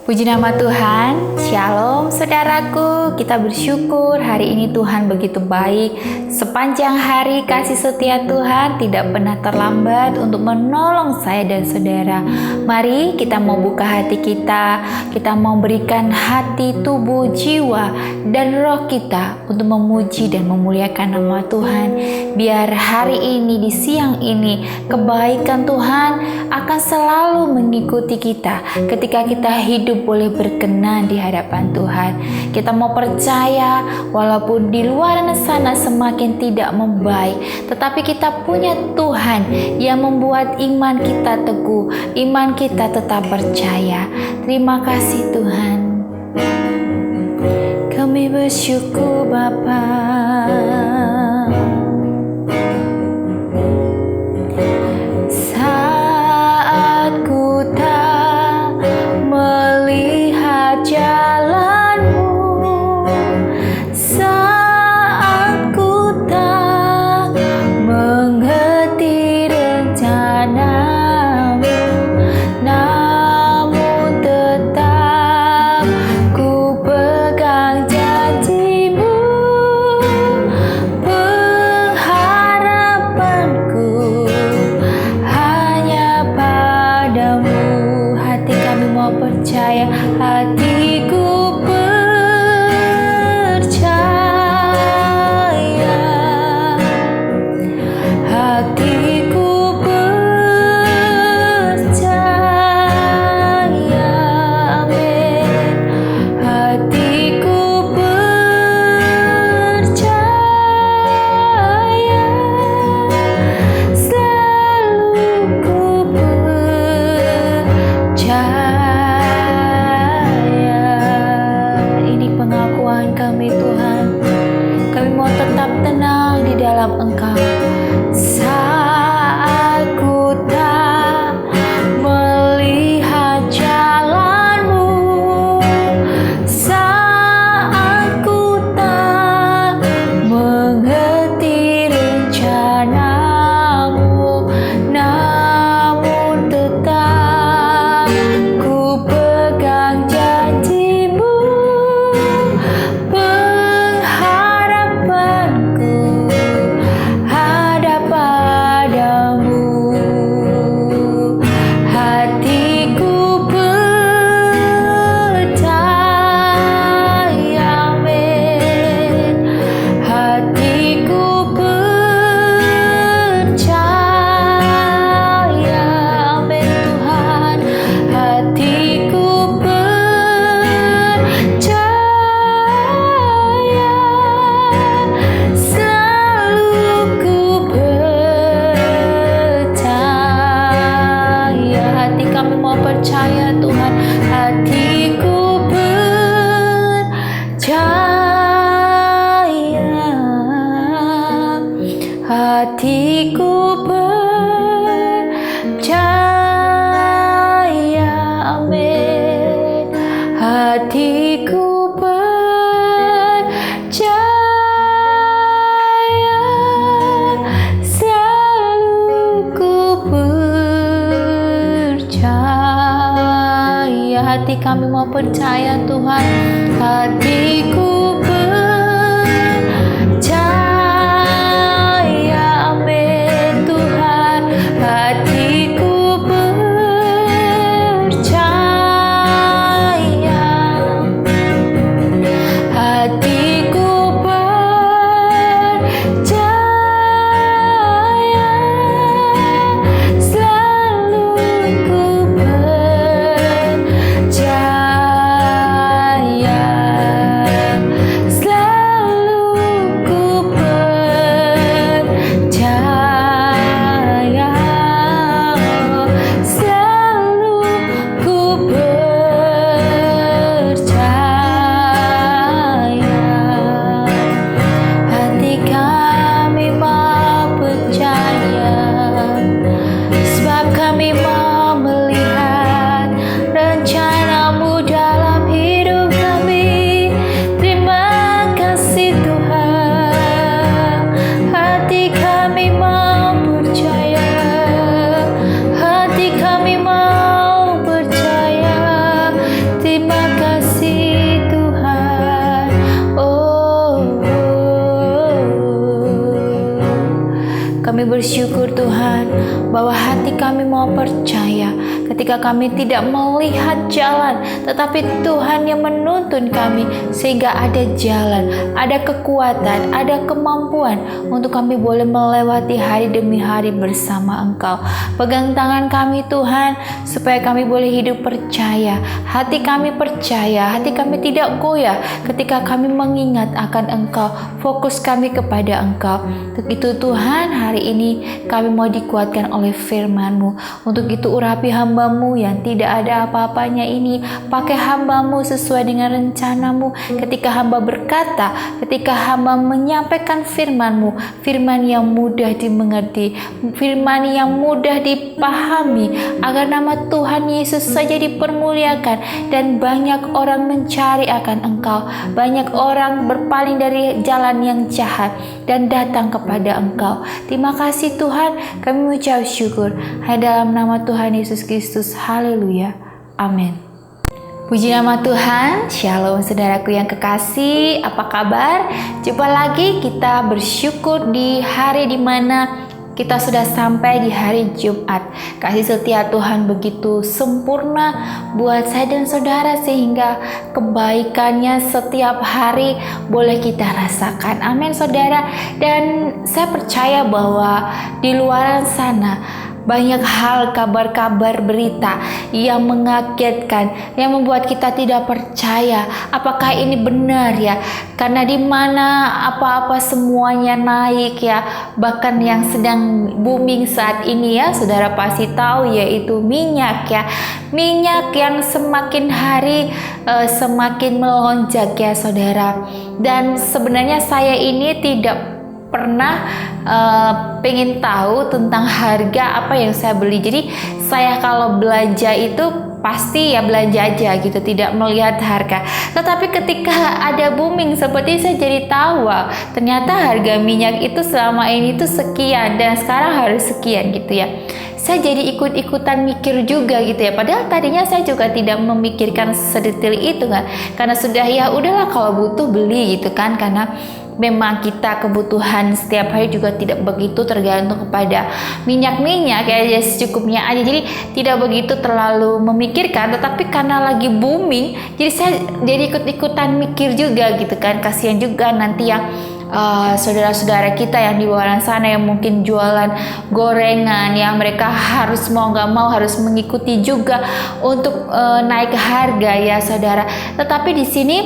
Puji nama Tuhan, Shalom saudaraku. Kita bersyukur hari ini Tuhan begitu baik. Sepanjang hari kasih setia Tuhan tidak pernah terlambat untuk menolong saya dan saudara. Mari kita mau buka hati kita mau berikan hati, tubuh, jiwa, dan roh kita untuk memuji dan memuliakan nama Tuhan. Biar hari ini, di siang ini, kebaikan Tuhan akan selalu mengikuti kita ketika kita hidup boleh berkenan di hadapan Tuhan. Kita mau percaya walaupun di luar sana semakin tidak membaik, tetapi kita punya Tuhan yang membuat iman kita teguh, iman kita tetap percaya. Terima kasih Tuhan. Kami bersyukur Bapa. Hatiku percaya, amin. Hatiku percaya, selalu ku percaya. Hati kami mau percaya Tuhan. Hatiku bersyukur Tuhan bahwa hati kami mau percaya ketika kami tidak melihat jalan, tetapi Tuhan yang menuntun kami sehingga ada jalan, ada kekuatan, ada kemampuan untuk kami boleh melewati hari demi hari bersama Engkau. Pegang tangan kami Tuhan supaya kami boleh hidup percaya, hati kami percaya, hati kami tidak goyah ketika kami mengingat akan Engkau, fokus kami kepada Engkau. Untuk itu Tuhan, hari ini kami mau dikuatkan oleh firman-Mu. Untuk itu urapi hamba-Mu yang tidak ada apa-apanya ini, pakai hamba-Mu sesuai dengan rencana-Mu. Ketika hamba berkata, ketika hamba menyampaikan firman-Mu, firman yang mudah dimengerti, firman yang mudah dipahami, agar nama Tuhan Yesus saja dipermuliakan dan banyak orang mencari akan Engkau, banyak orang berpaling dari jalan yang jahat dan datang kepada Engkau. Terima kasih Tuhan, kami mengucap syukur hanya dalam nama Tuhan Yesus Kristus. Haleluya, amin. Puji nama Tuhan. Shalom saudaraku yang kekasih, apa kabar? Jumpa lagi kita bersyukur di hari dimana kita sudah sampai di hari Jumat. Kasih setia Tuhan begitu sempurna buat saya dan saudara sehingga kebaikannya setiap hari boleh kita rasakan. Amin saudara. Dan saya percaya bahwa di luar sana banyak hal, kabar-kabar, berita yang mengagetkan, yang membuat kita tidak percaya apakah ini benar ya, karena di mana apa-apa semuanya naik ya, bahkan yang sedang booming saat ini ya, saudara pasti tahu, yaitu minyak ya, minyak yang semakin hari semakin melonjak ya saudara. Dan sebenarnya saya ini tidak pernah pengen tahu tentang harga apa yang saya beli. Jadi saya kalau belanja itu pasti ya belanja aja gitu, tidak melihat harga. Tetapi ketika ada booming seperti saya jadi tahu, wah, ternyata harga minyak itu selama ini tuh sekian dan sekarang harus sekian gitu ya. Saya jadi ikut-ikutan mikir juga gitu ya. Padahal tadinya saya juga tidak memikirkan sedetail itu kan. Karena sudah ya udahlah kalau butuh beli gitu kan. Karena memang kita kebutuhan setiap hari juga tidak begitu tergantung kepada minyak-minyak ya, secukupnya aja. Jadi tidak begitu terlalu memikirkan, tetapi karena lagi booming, jadi saya jadi ikut-ikutan mikir juga gitu kan. Kasihan juga nanti yang saudara-saudara kita yang di luar sana yang mungkin jualan gorengan ya, mereka harus mau nggak mau harus mengikuti juga untuk naik harga ya saudara. Tetapi di sini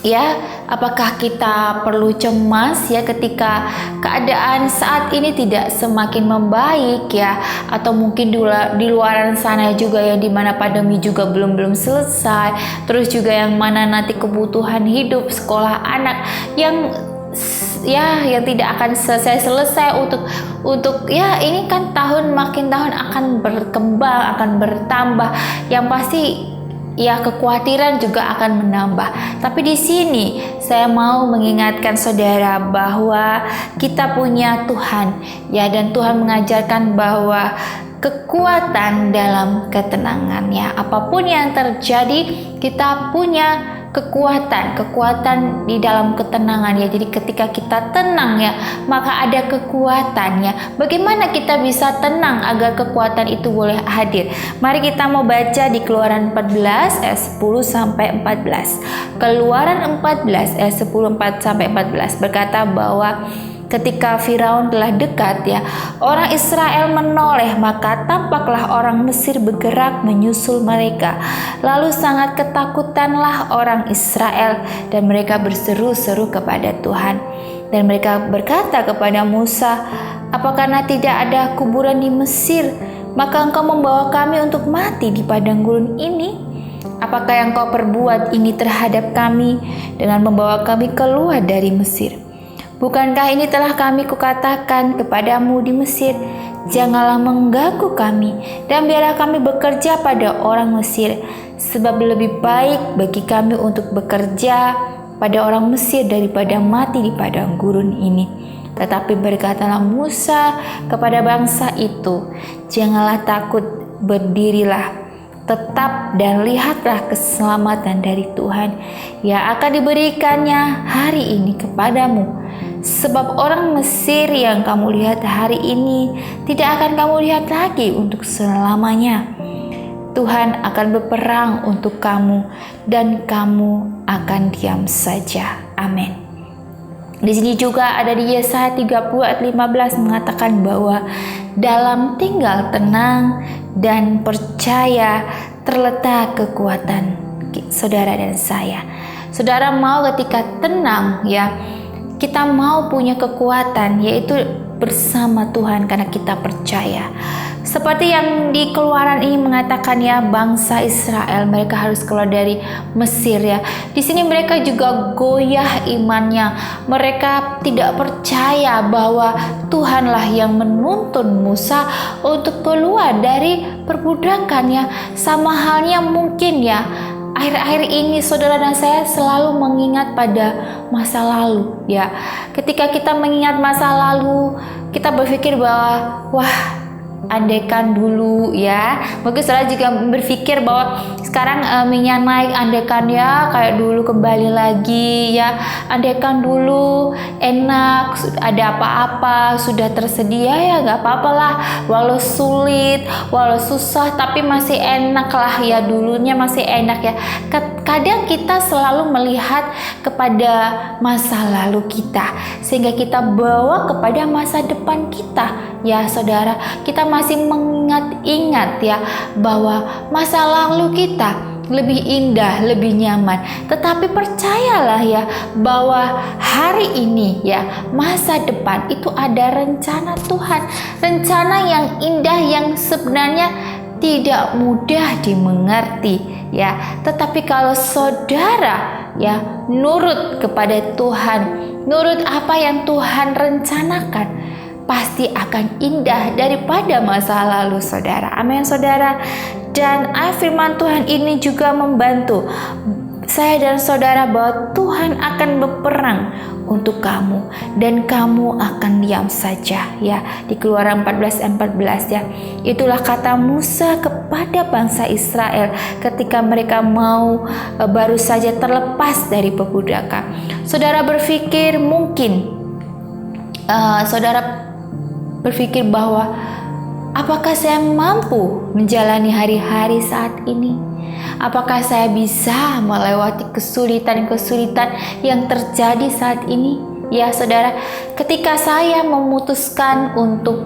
ya, apakah kita perlu cemas ya ketika keadaan saat ini tidak semakin membaik ya, atau mungkin di luaran sana juga yang dimana pandemi juga belum selesai, terus juga yang mana nanti kebutuhan hidup sekolah anak yang tidak akan selesai untuk ya, ini kan tahun makin tahun akan berkembang, akan bertambah, yang pasti ya kekhawatiran juga akan menambah. Tapi di sini saya mau mengingatkan saudara bahwa kita punya Tuhan ya, dan Tuhan mengajarkan bahwa kekuatan dalam ketenangannya. Apapun yang terjadi, kita punya kekuatan di dalam ketenangan ya. Jadi ketika kita tenang ya, maka ada kekuatannya. Bagaimana kita bisa tenang agar kekuatan itu boleh hadir? Mari kita mau baca di Keluaran 14 ayat 10 sampai 14. Keluaran 14 ayat 10 sampai 14 berkata bahwa ketika Firaun telah dekat ya, orang Israel menoleh, maka tampaklah orang Mesir bergerak menyusul mereka. Lalu sangat ketakutanlah orang Israel dan mereka berseru-seru kepada Tuhan. Dan mereka berkata kepada Musa, "Apa karena tidak ada kuburan di Mesir, maka engkau membawa kami untuk mati di padang gurun ini? Apakah yang kau perbuat ini terhadap kami dengan membawa kami keluar dari Mesir? Bukankah ini telah kami kukatakan kepadamu di Mesir, janganlah mengganggu kami, dan biarlah kami bekerja pada orang Mesir, sebab lebih baik bagi kami untuk bekerja pada orang Mesir daripada mati di padang gurun ini." Tetapi berkatalah Musa kepada bangsa itu, "Janganlah takut, berdirilah, tetap dan lihatlah keselamatan dari Tuhan yang akan diberikannya hari ini kepadamu Sebab orang Mesir yang kamu lihat hari ini tidak akan kamu lihat lagi untuk selamanya. Tuhan akan berperang untuk kamu dan kamu akan diam saja. Amin. Di sini juga ada di Yesaya 30 ayat 15 mengatakan bahwa dalam tinggal tenang dan percaya terletak kekuatan saudara dan saya. Saudara mau ketika tenang ya, kita mau punya kekuatan yaitu bersama Tuhan karena kita percaya. Seperti yang di Keluaran ini mengatakan ya, bangsa Israel mereka harus keluar dari Mesir ya. Di sini mereka juga goyah imannya. Mereka tidak percaya bahwa Tuhanlah yang menuntun Musa untuk keluar dari perbudakan ya. Sama halnya mungkin ya, akhir-akhir ini saudara dan saya selalu mengingat pada masa lalu ya. Ketika kita mengingat masa lalu, kita berpikir bahwa wah, andaikan dulu ya. Mungkin saudara juga berpikir bahwa sekarang minyak naik, andaikan ya kayak dulu kembali lagi ya. Andaikan dulu enak, ada apa-apa sudah tersedia ya, nggak apa-apa lah. Walau sulit, walau susah, tapi masih enak lah ya, dulunya masih enak ya. Kadang kita selalu melihat kepada masa lalu kita sehingga kita bawa kepada masa depan kita ya saudara. Kita masih mengingat-ingat ya bahwa masa lalu kita lebih indah, lebih nyaman. Tetapi percayalah ya bahwa hari ini ya, masa depan itu ada rencana Tuhan. Rencana yang indah yang sebenarnya tidak mudah dimengerti ya. Tetapi kalau saudara ya nurut kepada Tuhan, nurut apa yang Tuhan rencanakan, pasti akan indah daripada masa lalu saudara. Amin saudara. Dan firman Tuhan ini juga membantu saya dan saudara bahwa Tuhan akan berperang untuk kamu dan kamu akan diam saja ya. Di Keluaran 14:14 ya. Itulah kata Musa kepada bangsa Israel ketika mereka mau baru saja terlepas dari perbudakan. Saudara berpikir mungkin saudara berpikir bahwa apakah saya mampu menjalani hari-hari saat ini? Apakah saya bisa melewati kesulitan-kesulitan yang terjadi saat ini? Ya saudara, ketika saya memutuskan untuk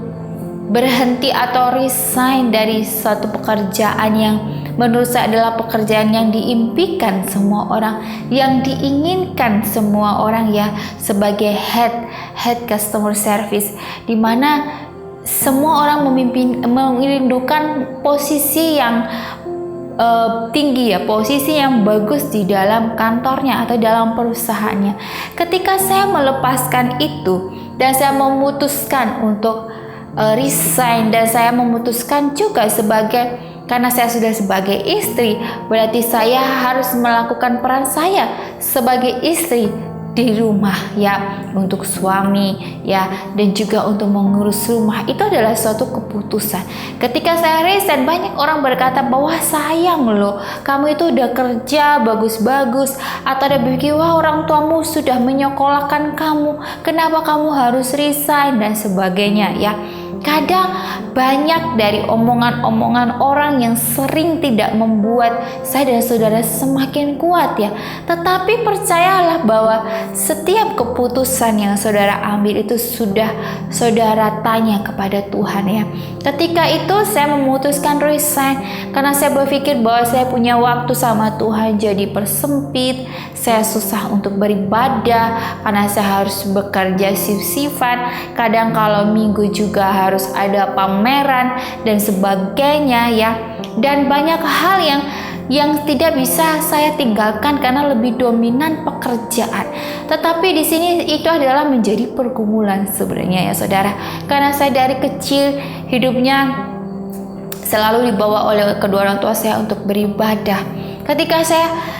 berhenti atau resign dari suatu pekerjaan yang menurut saya adalah pekerjaan yang diimpikan semua orang, yang diinginkan semua orang ya, sebagai head customer service, di mana semua orang merindukan posisi yang tinggi ya, posisi yang bagus di dalam kantornya atau dalam perusahaannya. Ketika saya melepaskan itu dan saya memutuskan untuk resign, dan saya memutuskan juga karena saya sudah sebagai istri, berarti saya harus melakukan peran saya sebagai istri di rumah ya, untuk suami ya, dan juga untuk mengurus rumah. Itu adalah suatu keputusan. Ketika saya resign, banyak orang berkata bahwa sayang loh, kamu itu udah kerja bagus-bagus, atau ada berpikir wah orang tuamu sudah menyekolahkan kamu, kenapa kamu harus resign dan sebagainya ya. Kadang banyak dari omongan-omongan orang yang sering tidak membuat saya dan saudara semakin kuat ya. Tetapi percayalah bahwa setiap keputusan yang saudara ambil itu sudah saudara tanya kepada Tuhan ya. Ketika itu saya memutuskan resign karena saya berpikir bahwa saya punya waktu sama Tuhan jadi persempit. Saya susah untuk beribadah karena saya harus bekerja shift-shiftan. Kadang kalau minggu juga harus ada pameran dan sebagainya ya. Dan banyak hal yang tidak bisa saya tinggalkan karena lebih dominan pekerjaan. Tetapi di sini itu adalah menjadi pergumulan sebenarnya ya saudara. Karena saya dari kecil hidupnya selalu dibawa oleh kedua orang tua saya untuk beribadah. Ketika saya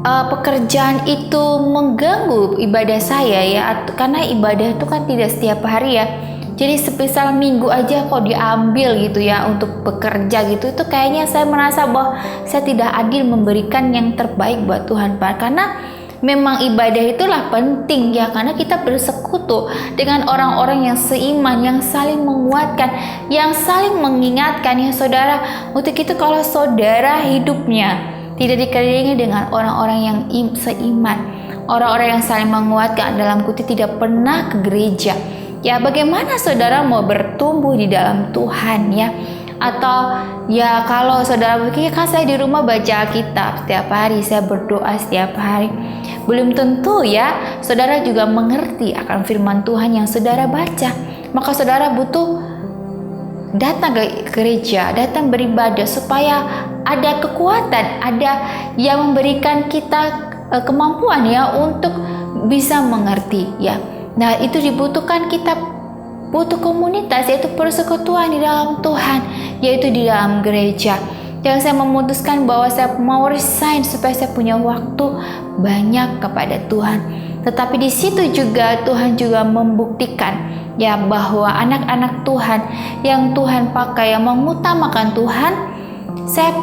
pekerjaan itu mengganggu ibadah saya ya, karena ibadah itu kan tidak setiap hari ya. Jadi semisal minggu aja kok diambil gitu ya untuk bekerja gitu, itu kayaknya saya merasa bahwa saya tidak adil memberikan yang terbaik buat Tuhan Pak. Karena Memang ibadah itulah penting ya, karena kita bersekutu dengan orang-orang yang seiman, yang saling menguatkan, yang saling mengingatkan ya saudara. Untuk itu kalau saudara hidupnya tidak dikelilingi dengan orang-orang yang seiman, orang-orang yang saling menguatkan, dalam kutip tidak pernah ke gereja, ya bagaimana saudara mau bertumbuh di dalam Tuhan ya? Atau ya kalau saudara berpikir, kan saya di rumah baca Alkitab setiap hari, saya berdoa setiap hari, belum tentu ya saudara juga mengerti akan firman Tuhan yang saudara baca. Maka saudara butuh datang ke gereja, datang beribadah, supaya ada kekuatan, ada yang memberikan kita kemampuan ya untuk bisa mengerti ya. Nah itu dibutuhkan, kita butuh komunitas, yaitu persekutuan di dalam Tuhan, yaitu di dalam gereja. Yang saya memutuskan bahwa saya mau resign supaya saya punya waktu banyak kepada Tuhan. Tetapi di situ juga Tuhan juga membuktikan ya bahwa anak-anak Tuhan yang Tuhan pakai, yang mengutamakan Tuhan, saya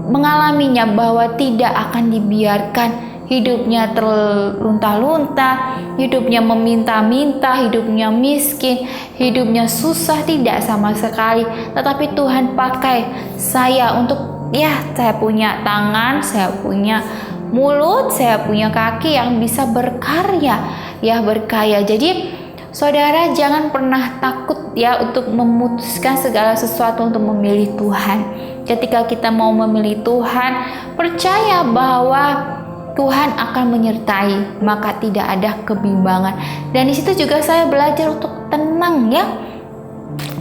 mengalaminya bahwa tidak akan dibiarkan hidupnya terlunta-lunta, hidupnya meminta-minta, hidupnya miskin, hidupnya susah, tidak sama sekali. Tetapi Tuhan pakai saya untuk saya punya tangan, saya punya mulut, saya punya kaki yang bisa berkarya berkaya. Jadi saudara jangan pernah takut ya untuk memutuskan segala sesuatu untuk memilih Tuhan. Ketika kita mau memilih Tuhan, percaya bahwa Tuhan akan menyertai, maka tidak ada kebimbangan. Dan di situ juga saya belajar untuk tenang ya.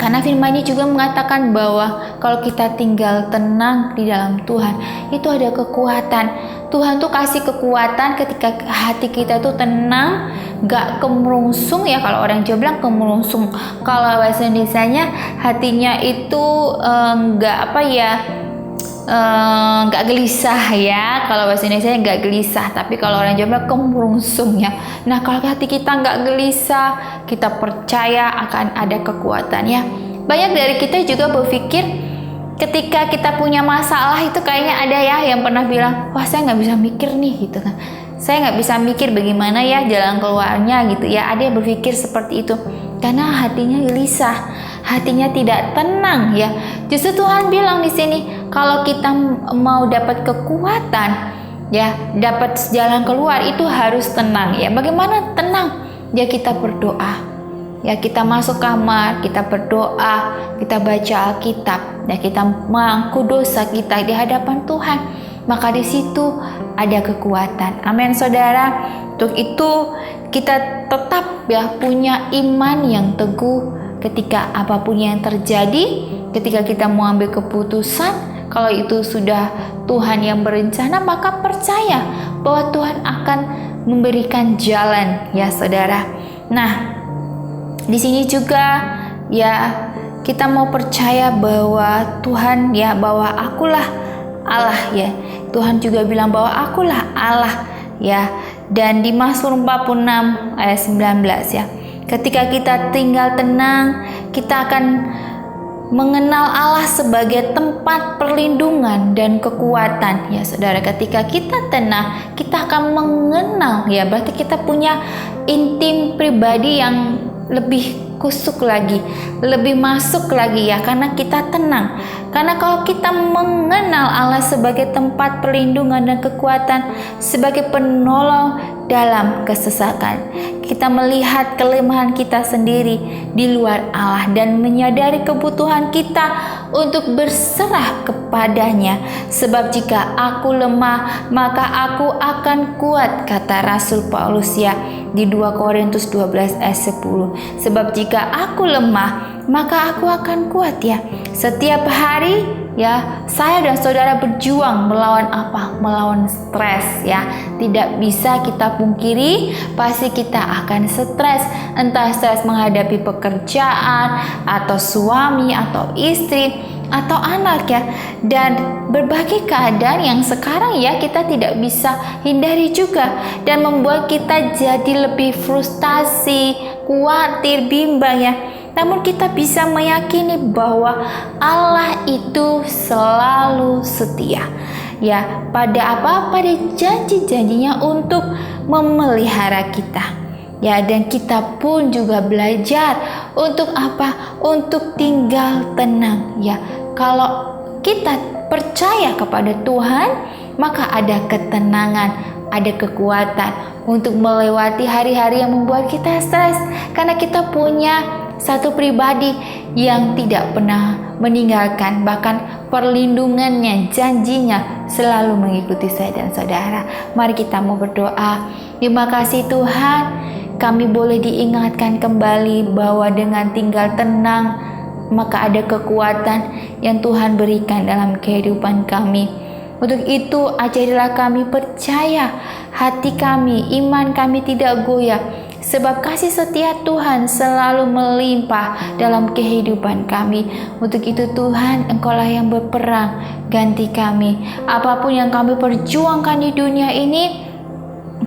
Karena firman-Nya juga mengatakan bahwa kalau kita tinggal tenang di dalam Tuhan, itu ada kekuatan. Tuhan tuh kasih kekuatan ketika hati kita tuh tenang, gak kemerungsung ya. Kalau orang Jawa bilang kemerungsung. Kalau bahasa Indonesianya hatinya itu nggak gelisah ya. Kalau bahasa Indonesia nggak gelisah, tapi kalau orang Jawa bilang kemerungsung ya. Nah kalau hati kita nggak gelisah, kita percaya akan ada kekuatan ya. Banyak dari kita juga berpikir ketika kita punya masalah itu kayaknya ada ya yang pernah bilang, wah saya nggak bisa mikir nih gitu kan, saya nggak bisa mikir bagaimana ya jalan keluarnya gitu ya. Ada yang berpikir seperti itu karena hatinya gelisah, hatinya tidak tenang ya. Justru Tuhan bilang di sini, kalau kita mau dapat kekuatan ya, dapat jalan keluar, itu harus tenang ya. Bagaimana tenang? Ya kita berdoa. Ya kita masuk kamar, kita berdoa, kita baca Alkitab, ya kita mengaku dosa kita di hadapan Tuhan. Maka di situ ada kekuatan. Amin saudara. Untuk itu kita tetap ya punya iman yang teguh ketika apapun yang terjadi, ketika kita mau ambil keputusan, kalau itu sudah Tuhan yang berencana, maka percaya bahwa Tuhan akan memberikan jalan ya saudara. Nah, di sini juga ya kita mau percaya bahwa Tuhan ya, bahwa akulah Allah ya. Tuhan juga bilang bahwa akulah Allah ya. Dan di Mazmur 46 ayat 19 ya. Ketika kita tinggal tenang, kita akan mengenal Allah sebagai tempat perlindungan dan kekuatan ya saudara. Ketika kita tenang, kita akan mengenal ya, berarti kita punya intim pribadi yang lebih kusuk lagi, lebih masuk lagi ya, karena kita tenang. Karena kalau kita mengenal Allah sebagai tempat perlindungan dan kekuatan, sebagai penolong dalam kesesakan, kita melihat kelemahan kita sendiri di luar Allah dan menyadari kebutuhan kita untuk berserah kepadanya. Sebab jika aku lemah, maka aku akan kuat, kata Rasul Paulus ya di 2 Korintus 12 ayat 10. Sebab jika aku lemah, maka aku akan kuat ya. Setiap hari ya, saya dan saudara berjuang melawan apa? Melawan stres ya. Tidak bisa kita pungkiri, pasti kita akan stres. Entah stres menghadapi pekerjaan, atau suami, atau istri, atau anak ya. Dan berbagai keadaan yang sekarang ya kita tidak bisa hindari juga, dan membuat kita jadi lebih frustasi, khawatir, bimbang ya. Namun kita bisa meyakini bahwa Allah itu selalu setia. ya pada apa? Pada janji-janjinya untuk memelihara kita. Ya, dan kita pun juga belajar untuk apa? Untuk tinggal tenang. Ya, kalau kita percaya kepada Tuhan, maka ada ketenangan, ada kekuatan untuk melewati hari-hari yang membuat kita stres. Karena kita punya satu pribadi yang tidak pernah meninggalkan, bahkan perlindungannya, janjinya selalu mengikuti saya dan saudara. Mari kita mau berdoa. Terima kasih Tuhan, kami boleh diingatkan kembali bahwa dengan tinggal tenang, maka ada kekuatan yang Tuhan berikan dalam kehidupan kami. Untuk itu, ajarilah kami percaya, hati kami, iman kami tidak goyah, sebab kasih setia Tuhan selalu melimpah dalam kehidupan kami. Untuk itu Tuhan, Engkaulah yang berperang ganti kami. Apapun yang kami perjuangkan di dunia ini,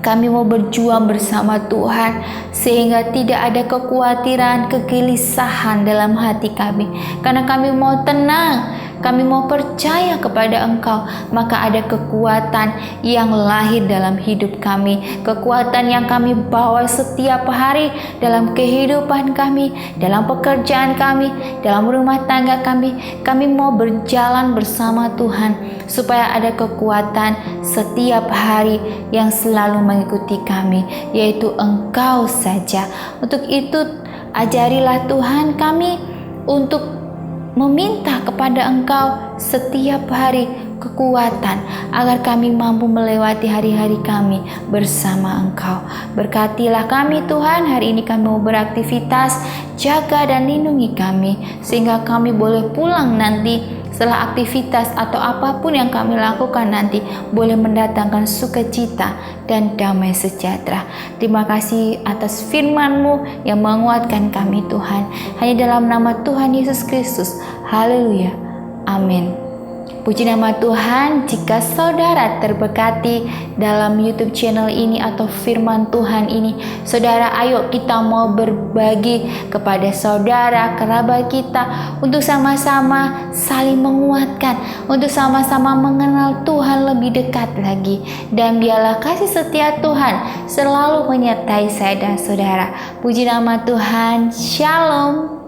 kami mau berjuang bersama Tuhan, sehingga tidak ada kekhawatiran, kegelisahan dalam hati kami. Karena kami mau tenang, kami mau percaya kepada Engkau, maka ada kekuatan yang lahir dalam hidup kami. Kekuatan yang kami bawa setiap hari dalam kehidupan kami, dalam pekerjaan kami, dalam rumah tangga kami. Kami mau berjalan bersama Tuhan, supaya ada kekuatan setiap hari yang selalu mengikuti kami, yaitu Engkau saja. Untuk itu, ajarilah Tuhan kami untuk meminta kepada Engkau setiap hari kekuatan, agar kami mampu melewati hari-hari kami bersama Engkau. Berkatilah kami Tuhan, hari ini kami mau beraktivitas, jaga dan lindungi kami, sehingga kami boleh pulang nanti setelah aktivitas atau apapun yang kami lakukan nanti boleh mendatangkan sukacita dan damai sejahtera. Terima kasih atas firman-Mu yang menguatkan kami Tuhan. Hanya dalam nama Tuhan Yesus Kristus. Haleluya. Amin. Puji nama Tuhan. Jika saudara terberkati dalam YouTube channel ini atau firman Tuhan ini, saudara, ayo kita mau berbagi kepada saudara, kerabat kita, untuk sama-sama saling menguatkan, untuk sama-sama mengenal Tuhan lebih dekat lagi. Dan biarlah kasih setia Tuhan selalu menyertai saya dan saudara. Puji nama Tuhan. Shalom.